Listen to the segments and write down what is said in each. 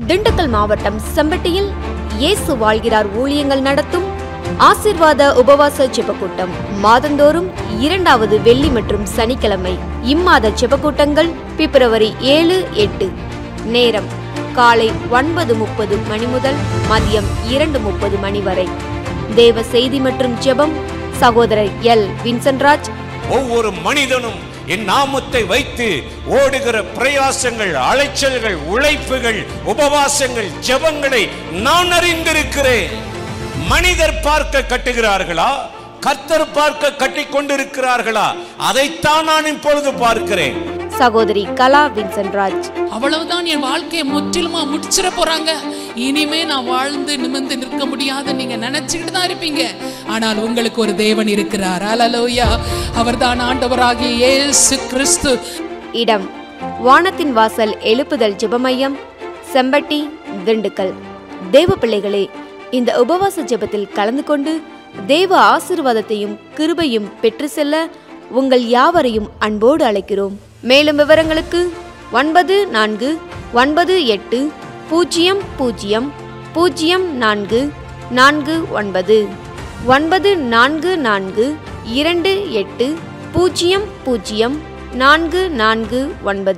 திண்டுக்கல் மாவட்டம் செம்பட்டியில் இயேசு வாழ்கிறார் ஊழியங்கள் நடத்தும் ஆசீர்வாத உபவாச ஜெபக்கூட்டம் மாதந்தோறும் 2வது வெள்ளி மற்றும் சனிக்கிழமை. இம்மாத ஜெபக்கூட்டங்கள் பிப்ரவரி 7, 8. நேரம் காலை 9:30 மணி முதல் மதியம் 2:30 மணி வரை. தேவ செய்தி மற்றும் ஜெபம் சகோதரர் எல். வின்சென்ட்ராஜ். ஒவ்வொரு மனிதனும் என் நாமத்தை வைத்து ஓடுகிற பிரயாசங்கள், அலைச்சல்கள், உழைப்புகள், உபவாசங்கள், ஜெபங்களை நான் அறிந்திருக்கிறேன். மனிதர் பார்க்க கட்டுகிறார்களா, கர்த்தர் பார்க்க கட்டிக் கொண்டிருக்கிறார்களா? அதைத்தான் நான் இப்பொழுது பார்க்கிறேன். சகோதரி கலா வின்சென்ட்ராஜ். அவ்வளவுதான், என் வாழ்க்கையை முற்றிலுமா முடிச்சிட போறாங்க, இனிமே நான் வாழ்ந்து நிமிர்ந்து நிற்க முடியாது நீங்க நினைச்சுக்கிட்டு தான் இருப்பீங்க. ஆனால் உங்களுக்கு ஒரு தேவன் இருக்கிறார். அல்லேலூயா. அவர்தான் ஆண்டவராகிய இயேசு கிறிஸ்து. இடம் வானத்தின் வாசல் எழுப்புதல் ஜெபமையம், செம்பட்டி, திண்டுக்கல். தேவ பிள்ளைகளே, இந்த உபவாச ஜெபத்தில் கலந்து கொண்டு தேவ ஆசீர்வாதத்தையும் கிருபையும் பெற்று செல்ல உங்கள் யாவரையும் அன்போடு அழைக்கிறோம். மேலும் விவரங்களுக்கு 9498 00 04 49 944 28 00 449.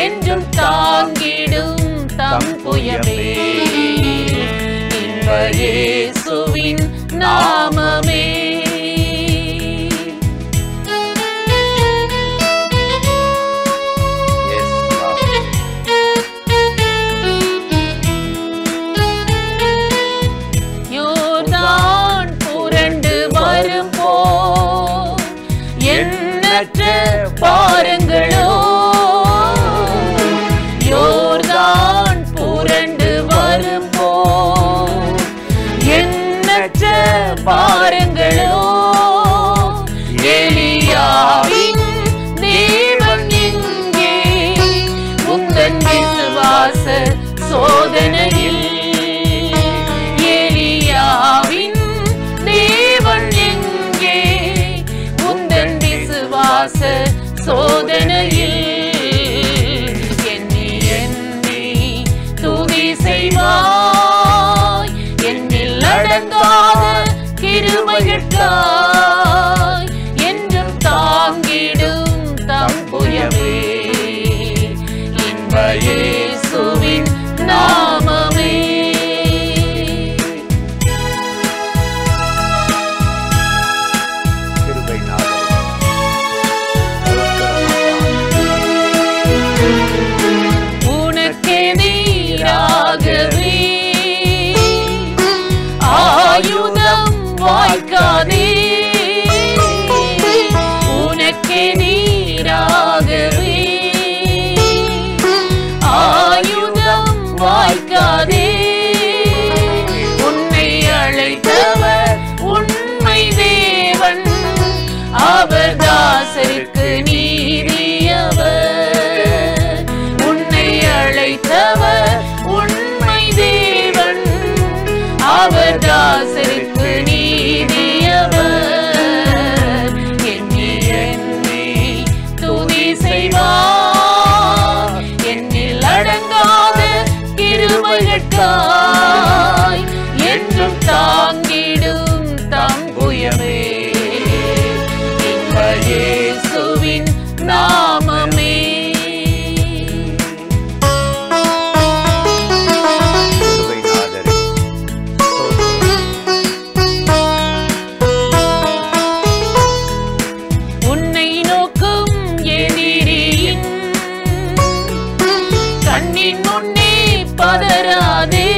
என்றும் தாங்கிடும் தம் புயமே இயேசுவின் நாமமே. யோர்தான் புரண்டு வரும்போ எண்ணற்ற பாருங்களோ, யோர்தான் புரண்டு வரும்போ எண்ணற்ற பாருங்களோ, எலியாவின் தேவன் எங்கே உந்தன் விசுவாச சோதனையில், எலியாவின் தேவன் எங்கே உந்தன் விசுவாச சோதனையில், எண்ணி எண்ணி துதி செய்வாய், என்னில் அடங்காத கிருபைகளுக்காய் என்றும் தாங்கிடும் தம் புயமே இன்ப இயேசுவின் நாமமே. ஆயுதம் வாய்க்காதே, உனக்கே நீராகவே ஆயுதம் வாய்க்காதே, உன்னை அழைத்தவர் உண்மை தேவன், அவர் தாசருக்கு நீதியவர், உன்னை அழைத்தவர் உண்மை தேவன், அவர் தாசருக்கு நீதியவர், எண்ணி எண்ணி துதி செய்வார், என்னில் அடங்காத கிருபைகளுக்காய் என்றும் தாங்கிடும் தம் புயமே இன்ப இயேசுவின் நாமமே. கண்ணின் முன்னே பதறாதே,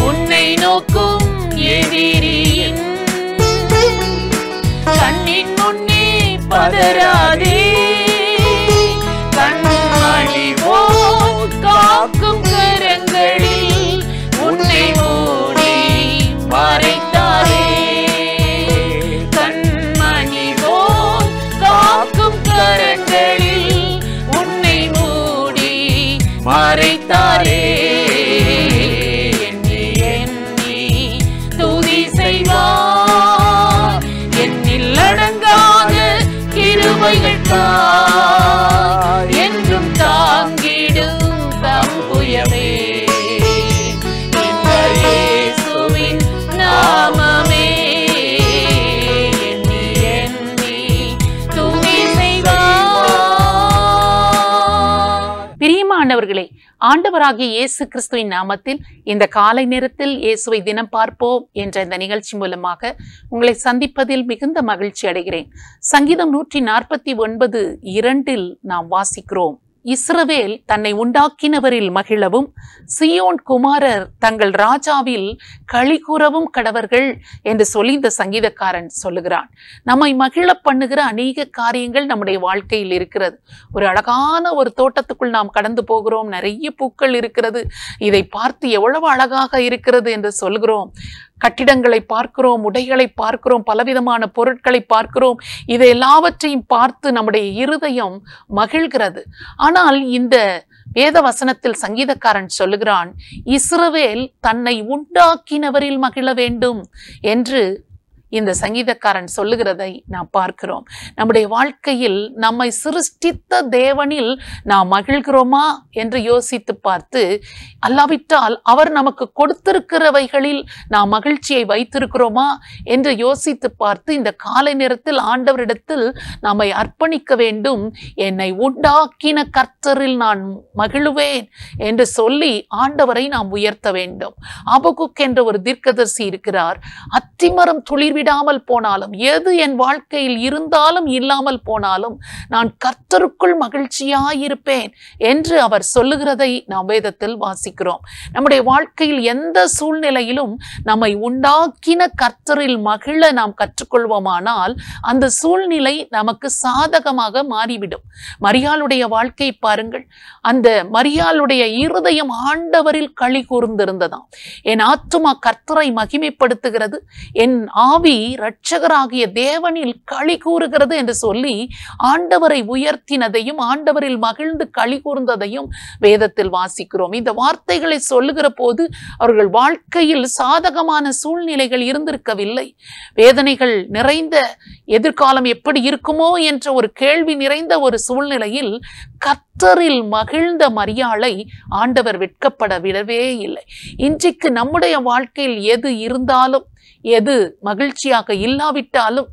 உன்னை நோக்கும் எதிரியின் கண்ணின் முன்னே பதறாதே, கண்மணி போல் காக்கும் கரங்களில் உன்னை மூடி மறைத்தாரே, கண்மணி போல் காக்கும் கரங்களில் உன்னை மூடி மறைத்தாரே. எண்ணி எண்ணி துதி செய்வார், என்னில் அடங்காத கிருபைகள் தாய் என்றும் தாங்கிடும் தம்புயமே, எங்கள் இயேசுவின் நாமமே. எண்ணி எண்ணி துதி செய்வார். பிரியமானவர்களே, ஆண்டவராகிய இயேசு கிறிஸ்துவின் நாமத்தில் இந்த காலை நேரத்தில் இயேசுவை தினம் பார்ப்போம் என்ற இந்த நிகழ்ச்சி மூலமாக உங்களை சந்திப்பதில் மிகுந்த மகிழ்ச்சி அடைகிறேன். சங்கீதம் 149:2 நாம் வாசிக்கிறோம், இஸ்ரவேல் தன்னை உண்டாக்கினவரில் மகிழவும் சியோன் குமாரர் தங்கள் ராஜாவில் களி கூறவும் கடவர்கள் என்று சொல்லி இந்த சங்கீதக்காரன் சொல்லுகிறான். நம்மை மகிழ பண்ணுகிற அநேக காரியங்கள் நம்முடைய வாழ்க்கையில் இருக்கிறது. ஒரு அழகான ஒரு தோட்டத்துக்குள் நாம் கடந்து போகிறோம், நிறைய பூக்கள் இருக்கிறது, இதை பார்த்து எவ்வளவு அழகாக இருக்கிறது என்று சொல்கிறோம். கட்டிடங்களை பார்க்கிறோம், உடைகளை பார்க்கிறோம், பலவிதமான பொருட்களை பார்க்கிறோம். இதை எல்லாவற்றையும் பார்த்து நம்முடைய இருதயம் மகிழ்கிறது. ஆனால் இந்த வேத வசனத்தில் சங்கீதக்காரன் சொல்லுகிறான், இஸ்ரவேல் தன்னை உண்டாக்கினவரில் மகிழ வேண்டும் என்று இந்த சங்கீதக்காரன் சொல்லுகிறதை நாம் பார்க்கிறோம். நம்முடைய வாழ்க்கையில் நம்மை சிருஷ்டித்த தேவனில் நாம் மகிழ்கிறோமா என்று யோசித்து பார்த்து, அல்லாவிட்டால் அவர் நமக்கு கொடுத்திருக்கிறவைகளில் நாம் மகிழ்ச்சியை வைத்திருக்கிறோமா என்று யோசித்து பார்த்து இந்த காலை நேரத்தில் ஆண்டவரிடத்தில் நம்மை அர்ப்பணிக்க வேண்டும். என்னை உண்டாக்கின கர்த்தரில் நான் மகிழுவேன் என்று சொல்லி ஆண்டவரை நாம் உயர்த்த வேண்டும். ஆபகுக் என்ற ஒரு தீர்க்கதரிசி இருக்கிறார். அத்திமரம் துளிர் விடாமல் போனாலும், எது என் வாழ்க்கையில் இருந்தாலும் இல்லாமல் போனாலும் நான் கர்த்தருக்குள் மகிழ்ச்சியாயிருப்பேன் என்று அவர் சொல்லுகிறதை நாம் வேதத்தில் வாசிக்கிறோம். நம்முடைய வாழ்க்கையில் எந்த சூழ்நிலையிலும் நம்மை உண்டாக்கின கர்த்தரில் மகிழ நாம் கற்றுக்கொள்வோமானால் அந்த சூழ்நிலை நமக்கு சாதகமாக மாறிவிடும். மரியாளுடைய வாழ்க்கை பாருங்கள். அந்த மரியாளுடைய இருதயம் ஆண்டவரில் களி கூர்ந்திருந்ததாம். என் ஆத்துமா கர்த்தரை மகிமைப்படுத்துகிறது, என் ஆவி இரட்சகராகிய தேவனில் களி கூறுகிறது என்று சொல்லி ஆண்டவரை உயர்த்தினதையும் ஆண்டவரில் மகிழ்ந்து களி கூர்ந்ததையும் வேதத்தில் வாசிக்கிறோம். இந்த வார்த்தைகளை சொல்லுகிற போது அவர்கள் வாழ்க்கையில் சாதகமான சூழ்நிலைகள் இருந்திருக்கவில்லை. வேதனைகள் நிறைந்த எதிர்காலம் எப்படி இருக்குமோ என்ற ஒரு கேள்வி நிறைந்த ஒரு சூழ்நிலையில் கர்த்தரில் மகிழ்ந்த மரியாளை ஆண்டவர் வெட்கப்பட விடவே இல்லை. இன்றைக்கு நம்முடைய வாழ்க்கையில் எது இருந்தாலும், எது மகிழ்ச்சியாக இல்லாவிட்டாலும்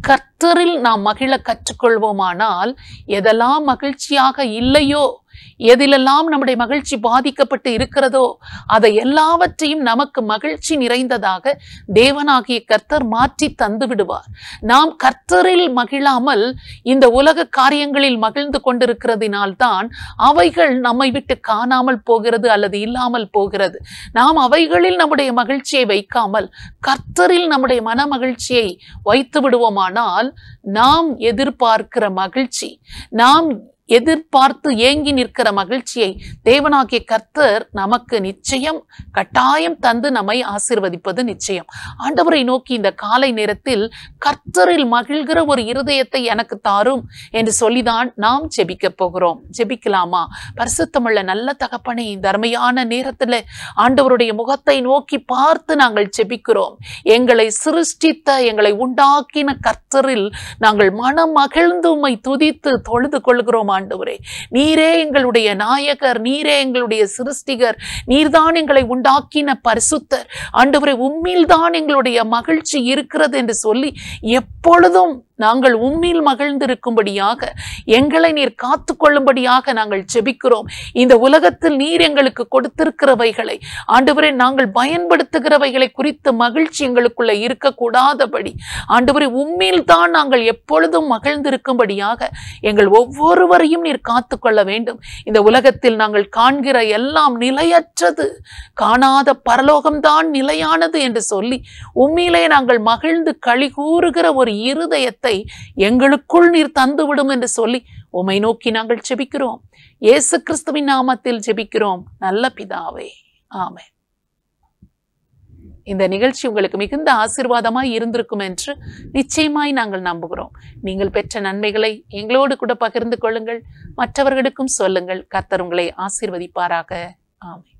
கர்த்தரில் நாம் மகிழ கற்றுக்கொள்வோமானால், எதெல்லாம் மகிழ்ச்சியாக இல்லையோ, எதிலெல்லாம் நம்முடைய மகிழ்ச்சி பாதிக்கப்பட்டு இருக்கிறதோ அதை எல்லாவற்றையும் நமக்கு மகிழ்ச்சி நிறைந்ததாக தேவனாகிய கர்த்தர் மாற்றி தந்து விடுவார். நாம் கர்த்தரில் மகிழாமல் இந்த உலக காரியங்களில் மகிழ்ந்து கொண்டிருக்கிறதினால்தான் அவைகள் நம்மை விட்டு காணாமல் போகிறது அல்லது இல்லாமல் போகிறது. நாம் அவைகளில் நம்முடைய மகிழ்ச்சியை வைக்காமல் கர்த்தரில் நம்முடைய மன மகிழ்ச்சியை வைத்து விடுவோமானால் நாம் எதிர்பார்க்கிற மகிழ்ச்சி, நாம் எதிர்பார்த்து ஏங்கி நிற்கிற மகிழ்ச்சியை தேவனாகிய கர்த்தர் நமக்கு நிச்சயம் கட்டாயம் தந்து நம்மை ஆசீர்வதிப்பது நிச்சயம். ஆண்டவரை நோக்கி இந்த காலை நேரத்தில் கர்த்தரில் மகிழ்கிற ஒரு இருதயத்தை எனக்கு தாரும் என்று சொல்லிதான் நாம் ஜெபிக்க போகிறோம். ஜெபிக்கலாமா? பரிசுத்தமுள்ள நல்ல தகப்பனே, இந்த அருமையான நேரத்தில் ஆண்டவருடைய முகத்தை நோக்கி பார்த்து நாங்கள் ஜெபிக்கிறோம். எங்களை சிருஷ்டித்த, எங்களை உண்டாக்கின கர்த்தரில் நாங்கள் மனம் மகிழ்ந்து உம்மை துதித்து தொழுது கொள்கிறோம். ஆண்டவரே, நீரே எங்களுடைய நாயகர், நீரே எங்களுடைய சிருஷ்டிகர், நீர்தான் எங்களை உண்டாக்கின பரிசுத்தர். ஆண்டவரே, உம்மில்தான் எங்களுடைய மகிழ்ச்சி இருக்கிறது என்று சொல்லி எப்பொழுதும் நாங்கள் உம்மில் மகிழ்ந்திருக்கும்படியாக எங்களை நீர் காத்து கொள்ளும்படியாக நாங்கள் ஜெபிக்கிறோம். இந்த உலகத்தில் நீர் எங்களுக்கு கொடுத்திருக்கிறவைகளை ஆண்டவரே நாங்கள் பயன்படுத்துகிறவைகளை குறித்த மகிழ்ச்சி எங்களுக்குள்ள இருக்கக்கூடாதபடி ஆண்டவரே உம்மில் தான் நாங்கள் எப்பொழுதும் மகிழ்ந்திருக்கும்படியாக எங்கள் ஒவ்வொருவரையும் நீர் காத்து கொள்ள வேண்டும். இந்த உலகத்தில் நாங்கள் காண்கிற எல்லாம் நிலையற்றது, காணாத பரலோகம்தான் நிலையானது என்று சொல்லி உம்மிலே நாங்கள் மகிழ்ந்து களி கூறுகிற ஒரு இருதயத்தை எங்களுக்குள் நீர் தந்துவிடும் என்று சொல்லி உம்மை நோக்கி நாங்கள் ஜெபிக்கிறோம். இயேசு கிறிஸ்துவின் நாமத்தில் ஜெபிக்கிறோம் நல்ல பிதாவே, ஆமென். இந்த நிகழ்ச்சி உங்களுக்கு மிகுந்த ஆசீர்வாதமாய் இருந்திருக்கும் என்று நிச்சயமாய் நாங்கள் நம்புகிறோம். நீங்கள் பெற்ற நன்மைகளை எங்களோடு கூட பகிர்ந்து கொள்ளுங்கள், மற்றவர்களுக்கும் சொல்லுங்கள். கர்த்தர் உங்களை ஆசீர்வதிப்பாராக. ஆமென்.